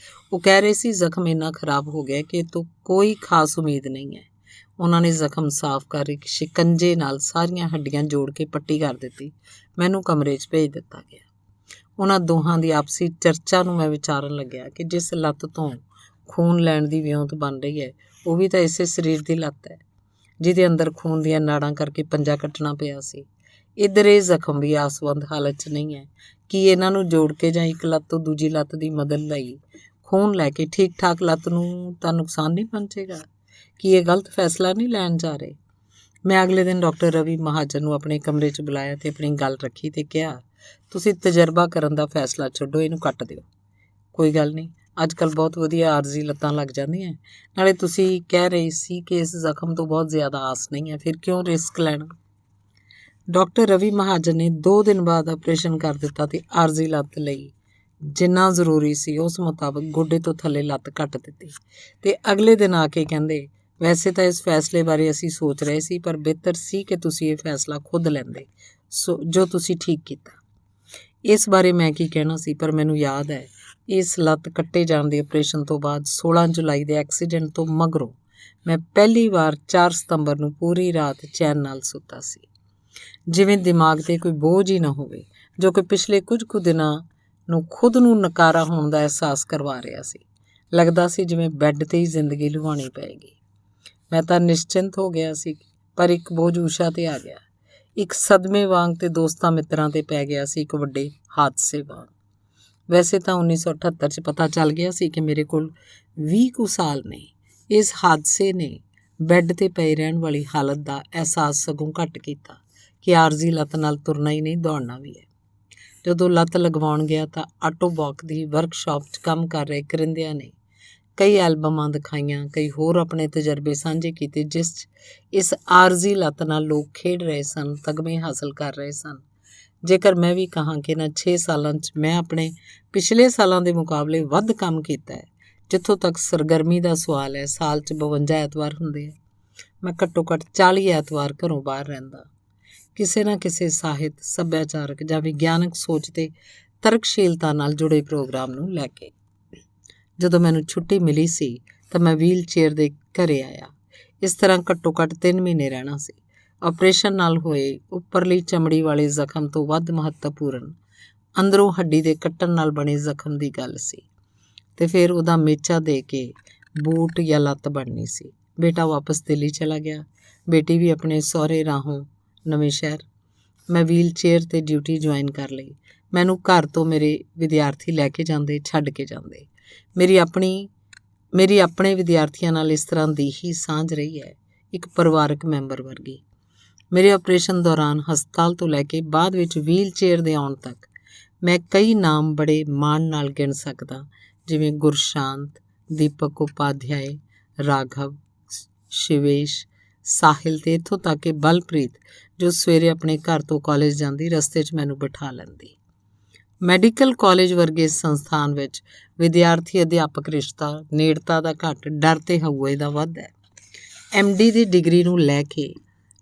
ਉਹ ਕਹਿ ਰਹੇ ਸੀ ਜ਼ਖਮ ਇੰਨਾ ਖਰਾਬ ਹੋ ਗਿਆ ਕਿ ਇਹ ਤੋਂ ਕੋਈ ਖਾਸ ਉਮੀਦ ਨਹੀਂ ਹੈ। ਉਹਨਾਂ ਨੇ ਜ਼ਖਮ ਸਾਫ਼ ਕਰ ਇੱਕ ਸ਼ਿਕੰਜੇ ਨਾਲ ਸਾਰੀਆਂ ਹੱਡੀਆਂ ਜੋੜ ਕੇ ਪੱਟੀ ਕਰ ਦਿੱਤੀ। ਮੈਨੂੰ ਕਮਰੇ 'ਚ ਭੇਜ ਦਿੱਤਾ ਗਿਆ। ਉਹਨਾਂ ਦੋਹਾਂ ਦੀ ਆਪਸੀ ਚਰਚਾ ਨੂੰ ਮੈਂ ਵਿਚਾਰਨ ਲੱਗਿਆ ਕਿ ਜਿਸ ਲੱਤ ਤੋਂ ਖੂਨ ਲੈਣ ਦੀ ਵਿਉਂਤ ਬਣ ਰਹੀ ਹੈ, ਉਹ ਵੀ ਤਾਂ ਇਸੇ ਸਰੀਰ ਦੀ ਲੱਤ ਹੈ ਜਿਹਦੇ ਅੰਦਰ ਖੂਨ ਦੀਆਂ ਨਾੜਾਂ ਕਰਕੇ ਪੰਜਾ ਕੱਟਣਾ ਪਿਆ ਸੀ। ਇੱਧਰ ਇਹ ਜ਼ਖਮ ਵੀ ਆਸਵੰਦ ਹਾਲਤ 'ਚ ਨਹੀਂ ਹੈ ਕਿ ਇਹਨਾਂ ਨੂੰ ਜੋੜ ਕੇ ਜਾਂ ਇੱਕ ਲੱਤ ਤੋਂ ਦੂਜੀ ਲੱਤ ਦੀ ਮਦਦ ਲਈ ਖੂਨ ਲੈ ਕੇ ਠੀਕ ਠਾਕ ਲੱਤ ਨੂੰ ਤਾਂ ਨੁਕਸਾਨ ਨਹੀਂ ਪਹੁੰਚੇਗਾ। ਕਿ ਇਹ ਗਲਤ ਫੈਸਲਾ ਨਹੀਂ ਲੈਣ ਜਾ ਰਹੇ। ਮੈਂ ਅਗਲੇ ਦਿਨ ਡਾਕਟਰ ਰਵੀ ਮਹਾਜਨ ਨੂੰ ਆਪਣੇ ਕਮਰੇ 'ਚ ਬੁਲਾਇਆ ਅਤੇ ਆਪਣੀ ਗੱਲ ਰੱਖੀ ਅਤੇ ਕਿਹਾ, ਤੁਸੀਂ ਤਜਰਬਾ ਕਰਨ ਦਾ ਫੈਸਲਾ ਛੱਡੋ, ਇਹਨੂੰ ਕੱਟ ਦਿਓ। ਕੋਈ ਗੱਲ ਨਹੀਂ, ਅੱਜ ਕੱਲ੍ਹ ਬਹੁਤ ਵਧੀਆ ਆਰਜ਼ੀ ਲੱਤਾਂ ਲੱਗ ਜਾਂਦੀਆਂ। ਨਾਲੇ ਤੁਸੀਂ ਕਹਿ ਰਹੇ ਸੀ ਕਿ ਇਸ ਜ਼ਖਮ ਤੋਂ ਬਹੁਤ ਜ਼ਿਆਦਾ ਆਸ ਨਹੀਂ ਹੈ, ਫਿਰ ਕਿਉਂ ਰਿਸਕ ਲੈਣਾ। ਡਾਕਟਰ ਰਵੀ ਮਹਾਜਨ ਨੇ 2 ਦਿਨ ਬਾਅਦ ਆਪਰੇਸ਼ਨ ਕਰ ਦਿੱਤਾ ਅਤੇ ਆਰਜ਼ੀ ਲੱਤ ਲਈ ਜਿੰਨਾ ਜ਼ਰੂਰੀ ਸੀ ਉਸ ਮੁਤਾਬਕ ਗੋਡੇ ਤੋਂ ਥੱਲੇ ਲੱਤ ਕੱਟ ਦਿੱਤੀ। ਅਤੇ ਅਗਲੇ ਦਿਨ ਆ ਕੇ ਕਹਿੰਦੇ, ਵੈਸੇ ਤਾਂ ਇਸ ਫੈਸਲੇ ਬਾਰੇ ਅਸੀਂ ਸੋਚ ਰਹੇ ਸੀ, ਪਰ ਬਿਹਤਰ ਸੀ ਕਿ ਤੁਸੀਂ ਇਹ ਫੈਸਲਾ ਖੁਦ ਲੈਂਦੇ, ਜੋ ਤੁਸੀਂ ਠੀਕ ਕੀਤਾ। ਇਸ ਬਾਰੇ ਮੈਂ ਕੀ ਕਹਿਣਾ ਸੀ, ਪਰ ਮੈਨੂੰ ਯਾਦ ਹੈ ਇਸ ਲੱਤ ਕੱਟੇ ਜਾਣ ਦੇ ਆਪਰੇਸ਼ਨ ਤੋਂ ਬਾਅਦ 16 ਜੁਲਾਈ ਦੇ ਐਕਸੀਡੈਂਟ ਤੋਂ ਮਗਰੋਂ ਮੈਂ ਪਹਿਲੀ ਵਾਰ 4 ਸਤੰਬਰ ਨੂੰ ਪੂਰੀ ਰਾਤ ਚੈਨ ਨਾਲ ਸੁੱਤਾ ਸੀ, ਜਿਵੇਂ ਦਿਮਾਗ 'ਤੇ ਕੋਈ ਬੋਝ ਹੀ ਨਾ ਹੋਵੇ, ਜੋ ਕਿ ਪਿਛਲੇ ਕੁਝ ਕੁ ਦਿਨਾਂ ਨੂੰ ਖੁਦ ਨੂੰ ਨਕਾਰਾ ਹੋਣ ਦਾ ਅਹਿਸਾਸ ਕਰਵਾ ਰਿਹਾ ਸੀ। ਲੱਗਦਾ ਸੀ ਜਿਵੇਂ ਬੈੱਡ 'ਤੇ ਹੀ ਜ਼ਿੰਦਗੀ ਲੁਹਾਉਣੀ ਪਏਗੀ। ਮੈਂ ਤਾਂ ਨਿਸ਼ਚਿੰਤ ਹੋ ਗਿਆ ਸੀ, ਪਰ ਇੱਕ ਬੋਝ ਊਸ਼ਾ 'ਤੇ ਆ ਗਿਆ। ਇੱਕ ਸਦਮੇ ਵਾਂਗ ਤੇ ਦੋਸਤਾਂ ਮਿੱਤਰਾਂ 'ਤੇ ਪੈ ਗਿਆ ਸੀ, ਇੱਕ ਵੱਡੇ ਹਾਦਸੇ ਵਾਂਗ। ਵੈਸੇ ਤਾਂ 1978 'ਚ ਪਤਾ ਚੱਲ ਗਿਆ ਸੀ ਕਿ ਮੇਰੇ ਕੋਲ 20 ਕੁ ਸਾਲ ਨੇ। ਇਸ ਹਾਦਸੇ ਨੇ ਬੈੱਡ 'ਤੇ ਪਏ ਰਹਿਣ ਵਾਲੀ ਹਾਲਤ ਦਾ ਅਹਿਸਾਸ ਸਗੋਂ ਘੱਟ ਕੀਤਾ ਕਿ ਆਰਜ਼ੀ ਲੱਤ ਨਾਲ ਤੁਰਨਾ ਹੀ ਨਹੀਂ, ਦੌੜਨਾ ਵੀ ਹੈ। ਜਦੋਂ ਲੱਤ ਲਗਵਾਉਣ ਗਿਆ ਤਾਂ ਆਟੋਬੌਕ ਦੀ ਵਰਕਸ਼ਾਪ 'ਚ ਕੰਮ ਕਰ ਰਹੇ ਕਰਿੰਦਿਆਂ ਨੇ ਕਈ ਐਲਬਮਾਂ ਦਿਖਾਈਆਂ, ਕਈ ਹੋਰ ਆਪਣੇ ਤਜਰਬੇ ਸਾਂਝੇ ਕੀਤੇ, ਜਿਸ 'ਚ ਇਸ ਆਰਜ਼ੀ ਲੱਤ ਨਾਲ ਲੋਕ ਖੇਡ ਰਹੇ ਸਨ, ਤਗਮੇ ਹਾਸਲ ਕਰ ਰਹੇ ਸਨ। ਜੇਕਰ ਮੈਂ ਵੀ ਕਹਾਂ ਕਿ ਇਹਨਾਂ 6 ਸਾਲਾਂ 'ਚ ਮੈਂ ਆਪਣੇ ਪਿਛਲੇ ਸਾਲਾਂ ਦੇ ਮੁਕਾਬਲੇ ਵੱਧ ਕੰਮ ਕੀਤਾ ਹੈ। ਜਿੱਥੋਂ ਤੱਕ ਸਰਗਰਮੀ ਦਾ ਸਵਾਲ ਹੈ, ਸਾਲ 'ਚ 52 ਐਤਵਾਰ ਹੁੰਦੇ ਆ। ਮੈਂ ਘੱਟੋ ਘੱਟ 40 ਐਤਵਾਰ ਘਰੋਂ ਬਾਹਰ ਰਹਿੰਦਾ, ਕਿਸੇ ਨਾ ਕਿਸੇ ਸਾਹਿਤ, ਸੱਭਿਆਚਾਰਕ ਜਾਂ ਵਿਗਿਆਨਕ ਸੋਚ ਤੇ ਤਰਕਸ਼ੀਲਤਾ ਨਾਲ ਜੁੜੇ ਪ੍ਰੋਗਰਾਮ ਨੂੰ ਲੈ ਕੇ। ਜਦੋਂ ਮੈਨੂੰ ਛੁੱਟੀ ਮਿਲੀ ਸੀ ਤਾਂ ਮੈਂ ਵੀਲ ਚੇਅਰ ਦੇ ਘਰੇ ਆਇਆ। ਇਸ ਤਰ੍ਹਾਂ ਘੱਟੋ ਘੱਟ 3 ਮਹੀਨੇ ਰਹਿਣਾ ਸੀ। ਆਪਰੇਸ਼ਨ ਨਾਲ ਹੋਏ ਉੱਪਰਲੀ ਚਮੜੀ ਵਾਲੇ ਜ਼ਖਮ ਤੋਂ ਵੱਧ ਮਹੱਤਵਪੂਰਨ ਅੰਦਰੋਂ ਹੱਡੀ ਦੇ ਕੱਟਣ ਨਾਲ ਬਣੇ ਜ਼ਖਮ ਦੀ ਗੱਲ ਸੀ, ਅਤੇ ਫਿਰ ਉਹਦਾ ਮੇਚਾ ਦੇ ਕੇ ਬੂਟ ਜਾਂ ਲੱਤ ਬਣਨੀ ਸੀ। ਬੇਟਾ ਵਾਪਸ ਦਿੱਲੀ ਚਲਾ ਗਿਆ, ਬੇਟੀ ਵੀ ਆਪਣੇ ਸਹੁਰੇ ਰਾਹੋਂ ਨਵੇਂ ਸ਼ਹਿਰ। ਮੈਂ ਵੀਲ ਚੇਅਰ 'ਤੇ ਡਿਊਟੀ ਜੁਆਇਨ ਕਰ ਲਈ। ਮੈਨੂੰ ਘਰ ਤੋਂ ਮੇਰੇ ਵਿਦਿਆਰਥੀ ਲੈ ਕੇ ਜਾਂਦੇ, ਛੱਡ ਕੇ ਜਾਂਦੇ। ਮੇਰੀ ਆਪਣੇ ਵਿਦਿਆਰਥੀਆਂ ਨਾਲ ਇਸ ਤਰ੍ਹਾਂ ਦੀ ਹੀ ਸਾਂਝ ਰਹੀ ਹੈ, ਇੱਕ ਪਰਿਵਾਰਕ ਮੈਂਬਰ ਵਰਗੀ। ਮੇਰੇ ਆਪਰੇਸ਼ਨ ਦੌਰਾਨ ਹਸਪਤਾਲ ਤੋਂ ਲੈ ਕੇ ਬਾਅਦ ਵਿੱਚ ਵੀਲ ਚੇਅਰ ਦੇ ਆਉਣ ਤੱਕ ਮੈਂ ਕਈ ਨਾਮ ਬੜੇ ਮਾਣ ਨਾਲ ਗਿਣ ਸਕਦਾ, ਜਿਵੇਂ ਗੁਰਸ਼ਾਂਤ, ਦੀਪਕ ਉਪਾਧਿਆਏ, ਰਾਘਵ, ਸ਼ਿਵੇਸ਼, ਸਾਹਿਲ ਤੇ ਇੱਥੋਂ ਤੱਕ ਕਿ ਬਲਪ੍ਰੀਤ, ਜੋ ਸਵੇਰੇ ਆਪਣੇ ਘਰ ਤੋਂ ਕਾਲਜ ਜਾਂਦੀ, ਰਸਤੇ 'ਚ ਮੈਨੂੰ ਬਿਠਾ ਲੈਂਦੀ। ਮੈਡੀਕਲ ਕਾਲਜ ਵਰਗੇ ਸੰਸਥਾਨ ਵਿੱਚ ਵਿਦਿਆਰਥੀ ਅਧਿਆਪਕ ਰਿਸ਼ਤਾ ਨੇੜਤਾ ਦਾ ਘੱਟ, ਡਰ ਤੇ ਹਊਏ ਦਾ ਵੱਧ ਹੈ। MD ਦੀ ਡਿਗਰੀ ਨੂੰ ਲੈ ਕੇ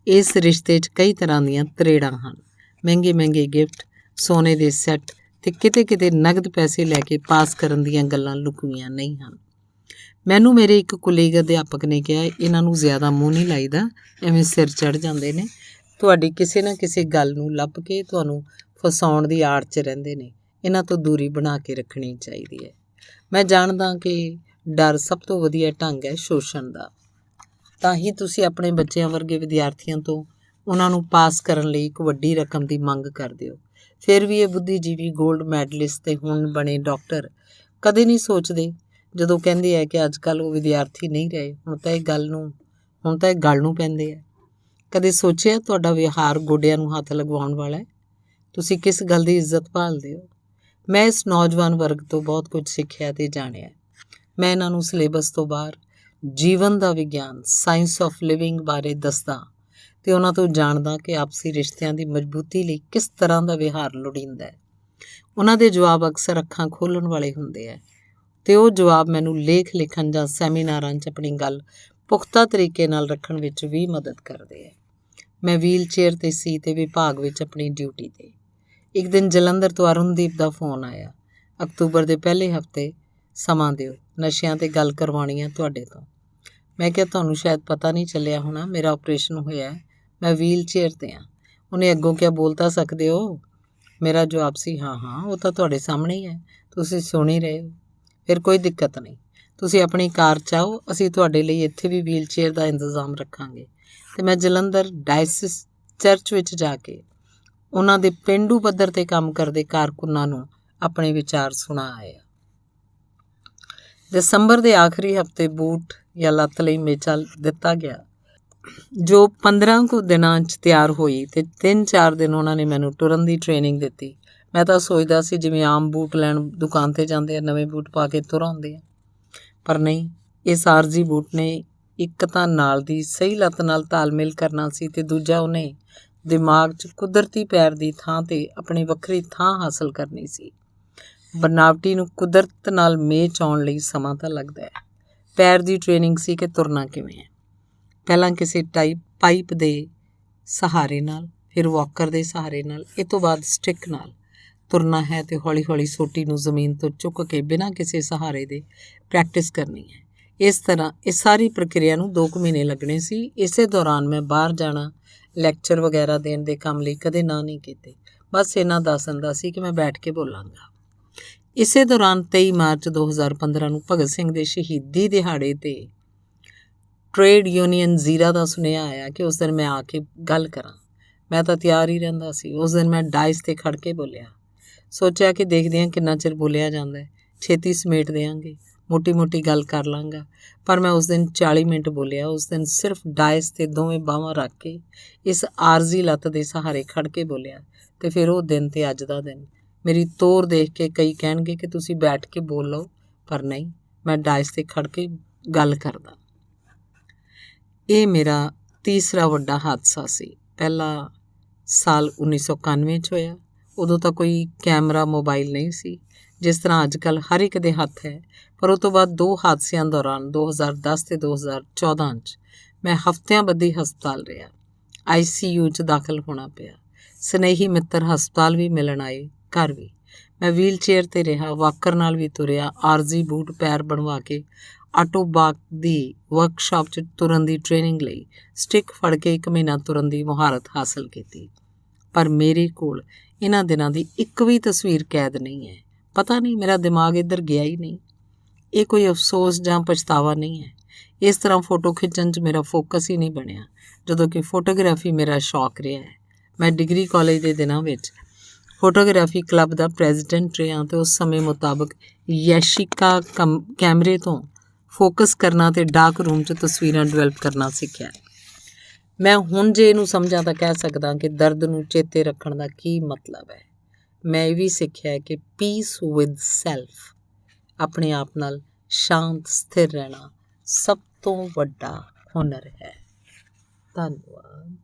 ਇਸ ਰਿਸ਼ਤੇ 'ਚ ਕਈ ਤਰ੍ਹਾਂ ਦੀਆਂ ਤਰੇੜਾਂ ਹਨ। ਮਹਿੰਗੇ ਮਹਿੰਗੇ ਗਿਫਟ, ਸੋਨੇ ਦੇ ਸੈੱਟ ਤੇ ਕਿਤੇ ਕਿਤੇ ਨਗਦ ਪੈਸੇ ਲੈ ਕੇ ਪਾਸ ਕਰਨ ਦੀਆਂ ਗੱਲਾਂ ਲੁਕਵੀਆਂ ਨਹੀਂ ਹਨ। ਮੈਨੂੰ ਮੇਰੇ ਇੱਕ ਕੁਲੀਗ ਅਧਿਆਪਕ ਨੇ ਕਿਹਾ, ਇਹਨਾਂ ਨੂੰ ਜ਼ਿਆਦਾ ਮੂੰਹ ਨਹੀਂ ਲਾਈਦਾ, ਐਵੇਂ ਸਿਰ ਚੜ੍ਹ ਜਾਂਦੇ ਨੇ। ਤੁਹਾਡੀ ਕਿਸੇ ਨਾ ਕਿਸੇ ਗੱਲ ਨੂੰ ਲੱਭ ਕੇ ਤੁਹਾਨੂੰ ਫਸਾਉਣ ਦੀ ਆੜ 'ਚ ਰਹਿੰਦੇ ਨੇ। ਇਹਨਾਂ ਤੋਂ ਦੂਰੀ ਬਣਾ ਕੇ ਰੱਖਣੀ ਚਾਹੀਦੀ ਹੈ। ਮੈਂ ਜਾਣਦਾ ਕਿ ਡਰ ਸਭ ਤੋਂ ਵਧੀਆ ਢੰਗ ਹੈ ਸ਼ੋਸ਼ਣ ਦਾ। ਤਾਂ ਹੀ ਤੁਸੀਂ ਆਪਣੇ ਬੱਚਿਆਂ ਵਰਗੇ ਵਿਦਿਆਰਥੀਆਂ ਤੋਂ ਉਹਨਾਂ ਨੂੰ ਪਾਸ ਕਰਨ ਲਈ ਇੱਕ ਵੱਡੀ ਰਕਮ ਦੀ ਮੰਗ ਕਰਦੇ ਹੋ। ਫਿਰ ਵੀ ਇਹ ਬੁੱਧੀਜੀਵੀ ਗੋਲਡ ਮੈਡਲਿਸਟ ਤੇ ਹੁਣ ਬਣੇ ਡਾਕਟਰ ਕਦੇ ਨਹੀਂ ਸੋਚਦੇ, ਜਦੋਂ ਕਹਿੰਦੇ ਹੈ ਕਿ ਅੱਜ ਕੱਲ੍ਹ ਉਹ ਵਿਦਿਆਰਥੀ ਨਹੀਂ ਰਹੇ, ਹੁਣ ਤਾਂ ਇਹ ਗੱਲ ਨੂੰ ਪੈਂਦੇ ਆ। ਕਦੇ ਸੋਚਿਆ ਤੁਹਾਡਾ ਵਿਹਾਰ ਗੋਡਿਆਂ ਨੂੰ ਹੱਥ ਲਗਵਾਉਣ ਵਾਲਾ ਹੈ? ਤੁਸੀਂ ਕਿਸ ਗੱਲ ਦੀ ਇੱਜ਼ਤ ਭਾਲਦੇ ਹੋ? ਮੈਂ ਇਸ ਨੌਜਵਾਨ ਵਰਗ ਤੋਂ ਬਹੁਤ ਕੁਝ ਸਿੱਖਿਆ ਤੇ ਜਾਣਿਆ। ਮੈਂ ਇਹਨਾਂ ਨੂੰ ਸਿਲੇਬਸ ਤੋਂ ਬਾਹਰ ਜੀਵਨ ਦਾ ਵਿਗਿਆਨ, ਸਾਇੰਸ ਆਫ ਲਿਵਿੰਗ ਬਾਰੇ ਦੱਸਦਾ ਤੇ ਉਹਨਾਂ ਤੋਂ ਜਾਣਦਾ ਕਿ ਆਪਸੀ ਰਿਸ਼ਤਿਆਂ ਦੀ ਮਜ਼ਬੂਤੀ ਲਈ ਕਿਸ ਤਰ੍ਹਾਂ ਦਾ ਵਿਹਾਰ ਲੋੜੀਂਦਾ ਹੈ। ਉਹਨਾਂ ਦੇ ਜਵਾਬ ਅਕਸਰ ਅੱਖਾਂ ਖੋਲ੍ਹਣ ਵਾਲੇ ਹੁੰਦੇ ਹੈ ਤੇ ਉਹ ਜਵਾਬ ਮੈਨੂੰ ਲੇਖ ਲਿਖਣ ਜਾਂ ਸੈਮੀਨਾਰਾਂ 'ਚ ਆਪਣੀ ਗੱਲ ਪੁਖਤਾ ਤਰੀਕੇ ਨਾਲ ਰੱਖਣ ਵਿੱਚ ਵੀ ਮਦਦ ਕਰਦੇ ਹੈ। ਮੈਂ ਵੀਲ ਚੇਅਰ 'ਤੇ ਸੀ ਤੇ ਵਿਭਾਗ ਵਿੱਚ ਆਪਣੀ ਡਿਊਟੀ 'ਤੇ। ਇੱਕ ਦਿਨ ਜਲੰਧਰ ਤੋਂ ਅਰੁਣਦੀਪ ਦਾ ਫੋਨ ਆਇਆ, ਅਕਤੂਬਰ ਦੇ ਪਹਿਲੇ ਹਫ਼ਤੇ ਸਮਾਂ ਦਿਓ, ਨਸ਼ਿਆਂ 'ਤੇ ਗੱਲ ਕਰਵਾਉਣੀ ਹੈ ਤੁਹਾਡੇ ਤੋਂ। ਮੈਂ ਕਿਹਾ, ਤੁਹਾਨੂੰ ਸ਼ਾਇਦ ਪਤਾ ਨਹੀਂ ਚੱਲਿਆ ਹੋਣਾ, ਮੇਰਾ ਆਪਰੇਸ਼ਨ ਹੋਇਆ ਹੈ, ਮੈਂ ਵੀਲ ਚੇਅਰ 'ਤੇ ਹਾਂ। ਉਹਨੇ ਅੱਗੋਂ ਕਿਹਾ, ਬੋਲ ਤਾਂ ਸਕਦੇ ਹੋ? ਮੇਰਾ ਜਵਾਬ ਸੀ, ਹਾਂ ਉਹ ਤਾਂ ਤੁਹਾਡੇ ਸਾਹਮਣੇ ਹੀ ਹੈ, ਤੁਸੀਂ ਸੁਣ ਹੀ ਰਹੇ ਹੋ। ਫਿਰ ਕੋਈ ਦਿੱਕਤ ਨਹੀਂ, ਤੁਸੀਂ ਆਪਣੀ ਕਾਰ 'ਚ ਆਓ, ਅਸੀਂ ਤੁਹਾਡੇ ਲਈ ਇੱਥੇ ਵੀ ਵੀਲ ਚੇਅਰ ਦਾ ਇੰਤਜ਼ਾਮ ਰੱਖਾਂਗੇ। ਅਤੇ ਮੈਂ ਜਲੰਧਰ ਡਾਇਸਿਸ ਚਰਚ ਵਿੱਚ ਜਾ ਕੇ ਉਹਨਾਂ ਦੇ ਪੇਂਡੂ ਪੱਧਰ 'ਤੇ ਕੰਮ ਕਰਦੇ ਕਾਰਕੁਨਾਂ ਨੂੰ ਆਪਣੇ ਵਿਚਾਰ ਸੁਣਾ ਆਇਆ। ਦਸੰਬਰ ਦੇ ਆਖਰੀ ਹਫ਼ਤੇ ਬੂਟ ਜਾਂ ਲੱਤ ਲਈ ਮੇਚਾ ਦਿੱਤਾ ਗਿਆ, ਜੋ 15 ਕੁ ਦਿਨਾਂ 'ਚ ਤਿਆਰ ਹੋਈ ਅਤੇ 3-4 ਦਿਨ ਉਹਨਾਂ ਨੇ ਮੈਨੂੰ ਤੁਰਨ ਦੀ ਟ੍ਰੇਨਿੰਗ ਦਿੱਤੀ। ਮੈਂ ਤਾਂ ਸੋਚਦਾ ਸੀ ਜਿਵੇਂ ਆਮ ਬੂਟ ਲੈਣ ਦੁਕਾਨ 'ਤੇ ਜਾਂਦੇ ਆ, ਨਵੇਂ ਬੂਟ ਪਾ ਕੇ ਤੁਰ ਆਉਂਦੇ ਆ, ਪਰ ਨਹੀਂ, ਇਸ ਆਰਜ਼ੀ ਬੂਟ ਨੇ ਇੱਕ ਤਾਂ ਨਾਲ ਦੀ ਸਹੀ ਲੱਤ ਨਾਲ ਤਾਲਮੇਲ ਕਰਨਾ ਸੀ ਅਤੇ ਦੂਜਾ ਉਹਨੇ ਦਿਮਾਗ 'ਚ ਕੁਦਰਤੀ ਪੈਰ ਦੀ ਥਾਂ 'ਤੇ ਆਪਣੀ ਵੱਖਰੀ ਥਾਂ ਹਾਸਲ ਕਰਨੀ ਸੀ। ਬਨਾਵਟੀ ਨੂੰ ਕੁਦਰਤ ਨਾਲ ਮੇਚ ਆਉਣ ਲਈ ਸਮਾਂ ਤਾਂ ਲੱਗਦਾ ਹੈ। ਪੈਰ ਦੀ ਟ੍ਰੇਨਿੰਗ ਸੀ ਕਿ ਤੁਰਨਾ ਕਿਵੇਂ ਹੈ। ਪਹਿਲਾਂ ਕਿਸੇ ਪਾਈਪ ਦੇ ਸਹਾਰੇ ਨਾਲ, ਫਿਰ ਵਾਕਰ ਦੇ ਸਹਾਰੇ ਨਾਲ, ਇਹ ਤੋਂ ਬਾਅਦ ਸਟਿਕ ਨਾਲ ਤੁਰਨਾ ਹੈ ਅਤੇ ਹੌਲੀ ਹੌਲੀ ਸੋਟੀ ਨੂੰ ਜ਼ਮੀਨ ਤੋਂ ਚੁੱਕ ਕੇ ਬਿਨਾਂ ਕਿਸੇ ਸਹਾਰੇ ਦੇ ਪ੍ਰੈਕਟਿਸ ਕਰਨੀ ਹੈ। ਇਸ ਤਰ੍ਹਾਂ ਇਸ ਸਾਰੀ ਪ੍ਰਕਿਰਿਆ ਨੂੰ 2 ਕੁ ਮਹੀਨੇ ਲੱਗਣੇ ਸੀ। ਇਸੇ ਦੌਰਾਨ ਮੈਂ ਬਾਹਰ ਜਾਣਾ, ਲੈਕਚਰ ਵਗੈਰਾ ਦੇਣ ਦੇ ਕੰਮ ਲਈ ਕਦੇ ਨਾ ਨਹੀਂ ਕੀਤੇ। ਬਸ ਇੰਨਾ ਦੱਸ ਦਿੰਦਾ ਸੀ ਕਿ ਮੈਂ ਬੈਠ ਕੇ ਬੋਲਾਂਗਾ। ਇਸੇ ਦੌਰਾਨ 23 ਮਾਰਚ 2015 ਨੂੰ ਭਗਤ ਸਿੰਘ ਦੇ ਸ਼ਹੀਦੀ ਦਿਹਾੜੇ 'ਤੇ ਟ੍ਰੇਡ ਯੂਨੀਅਨ ਜ਼ੀਰਾ ਦਾ ਸੁਨੇਹਾ ਆਇਆ ਕਿ ਉਸ ਦਿਨ ਮੈਂ ਆ ਕੇ ਗੱਲ ਕਰਾਂ। ਮੈਂ ਤਾਂ ਤਿਆਰ ਹੀ ਰਹਿੰਦਾ ਸੀ। ਉਸ ਦਿਨ ਮੈਂ ਡਾਇਸ 'ਤੇ ਖੜ੍ਹ ਕੇ ਬੋਲਿਆ। ਸੋਚਿਆ ਕਿ ਦੇਖਦੇ ਹਾਂ ਕਿੰਨਾ ਚਿਰ ਬੋਲਿਆ ਜਾਂਦਾ ਹੈ, ਛੇਤੀ ਸਮੇਟ ਦਿਆਂਗੇ, ਮੋਟੀ ਗੱਲ ਕਰ ਲਾਂਗਾ। ਪਰ ਮੈਂ ਉਸ ਦਿਨ 40 ਮਿੰਟ ਬੋਲਿਆ। ਉਸ ਦਿਨ ਸਿਰਫ ਡਾਇਸ 'ਤੇ ਦੋਵੇਂ ਬਾਹਾਂ ਰੱਖ ਕੇ ਇਸ ਆਰਜ਼ੀ ਲੱਤ ਦੇ ਸਹਾਰੇ ਖੜ੍ਹ ਕੇ ਬੋਲਿਆ। ਅਤੇ ਫਿਰ ਉਹ ਦਿਨ ਤੇ ਅੱਜ ਦਾ ਦਿਨ। ਮੇਰੀ ਤੋਰ ਦੇਖ ਕੇ ਕਈ ਕਹਿਣਗੇ ਕਿ ਤੁਸੀਂ ਬੈਠ ਕੇ ਬੋਲ ਲਓ, ਪਰ ਨਹੀਂ, ਮੈਂ ਡਾਇਸ 'ਤੇ ਖੜ੍ਹ ਕੇ ਗੱਲ ਕਰਦਾ। ਇਹ ਮੇਰਾ ਤੀਸਰਾ ਵੱਡਾ ਹਾਦਸਾ ਸੀ। ਪਹਿਲਾ ਸਾਲ 1991 'ਚ ਹੋਇਆ। ਉਦੋਂ ਤਾਂ ਕੋਈ ਕੈਮਰਾ, ਮੋਬਾਈਲ ਨਹੀਂ ਸੀ ਜਿਸ ਤਰ੍ਹਾਂ ਅੱਜ ਕੱਲ੍ਹ ਹਰ ਇੱਕ ਦੇ ਹੱਥ ਹੈ। ਪਰ ਉਹ ਤੋਂ ਬਾਅਦ 2 ਹਾਦਸਿਆਂ ਦੌਰਾਨ 2010 ਅਤੇ 2014 'ਚ ਮੈਂ ਹਫ਼ਤਿਆਂ ਬੱਧੀ ਹਸਪਤਾਲ ਰਿਹਾ। ICU 'ਚ ਦਾਖਲ ਹੋਣਾ ਪਿਆ। ਸਨੇਹੀ ਮਿੱਤਰ ਹਸਪਤਾਲ ਵੀ ਮਿਲਣ ਆਏ, ਘਰ ਵੀ। ਮੈਂ ਵੀਲ ਚੇਅਰ 'ਤੇ ਰਿਹਾ, ਵਾਕਰ ਨਾਲ ਵੀ ਤੁਰਿਆ, ਆਰਜ਼ੀ ਬੂਟ ਪੈਰ ਬਣਵਾ ਕੇ ਆਟੋਬਾਕ ਦੀ ਵਰਕਸ਼ਾਪ 'ਚ ਤੁਰਨ ਦੀ ਟ੍ਰੇਨਿੰਗ ਲਈ, ਸਟਿਕ ਫੜ ਕੇ 1 ਮਹੀਨਾ ਤੁਰਨ ਦੀ ਮੁਹਾਰਤ ਹਾਸਲ ਕੀਤੀ। ਪਰ ਮੇਰੇ ਕੋਲ ਇਹਨਾਂ ਦਿਨਾਂ ਦੀ ਇੱਕ ਵੀ ਤਸਵੀਰ ਕੈਦ ਨਹੀਂ ਹੈ। ਪਤਾ ਨਹੀਂ, ਮੇਰਾ ਦਿਮਾਗ ਇੱਧਰ ਗਿਆ ਹੀ ਨਹੀਂ। ਇਹ ਕੋਈ ਅਫਸੋਸ ਜਾਂ ਪਛਤਾਵਾ ਨਹੀਂ ਹੈ। ਇਸ ਤਰ੍ਹਾਂ ਫੋਟੋ ਖਿੱਚਣ 'ਚ ਮੇਰਾ ਫੋਕਸ ਹੀ ਨਹੀਂ ਬਣਿਆ, ਜਦੋਂ ਕਿ ਫੋਟੋਗ੍ਰਾਫੀ ਮੇਰਾ ਸ਼ੌਕ ਰਿਹਾ ਹੈ। ਮੈਂ ਡਿਗਰੀ ਕਾਲਜ ਦੇ ਦਿਨਾਂ ਵਿੱਚ ਫੋਟੋਗ੍ਰਾਫੀ ਕਲੱਬ ਦਾ ਪ੍ਰੈਜ਼ੀਡੈਂਟ ਰਿਹਾ ਅਤੇ ਉਸ ਸਮੇਂ ਮੁਤਾਬਕ ਯੈਸ਼ਿਕਾ ਕੈਮਰੇ ਤੋਂ ਫੋਕਸ ਕਰਨਾ ਅਤੇ ਡਾਰਕ ਰੂਮ 'ਚ ਤਸਵੀਰਾਂ ਡਿਵੈਲਪ ਕਰਨਾ ਸਿੱਖਿਆ। ਮੈਂ ਹੁਣ ਜੇ ਇਹਨੂੰ ਸਮਝਾਂ ਤਾਂ ਕਹਿ ਸਕਦਾ ਕਿ ਦਰਦ ਨੂੰ ਚੇਤੇ ਰੱਖਣ ਦਾ ਕੀ ਮਤਲਬ ਹੈ। ਮੈਂ ਇਹ ਵੀ ਸਿੱਖਿਆ ਕਿ ਪੀਸ ਵਿਦ ਸੈਲਫ, ਆਪਣੇ ਆਪ ਨਾਲ ਸ਼ਾਂਤ ਸਥਿਰ ਰਹਿਣਾ ਸਭ ਤੋਂ ਵੱਡਾ ਹੁਨਰ ਹੈ। ਧੰਨਵਾਦ।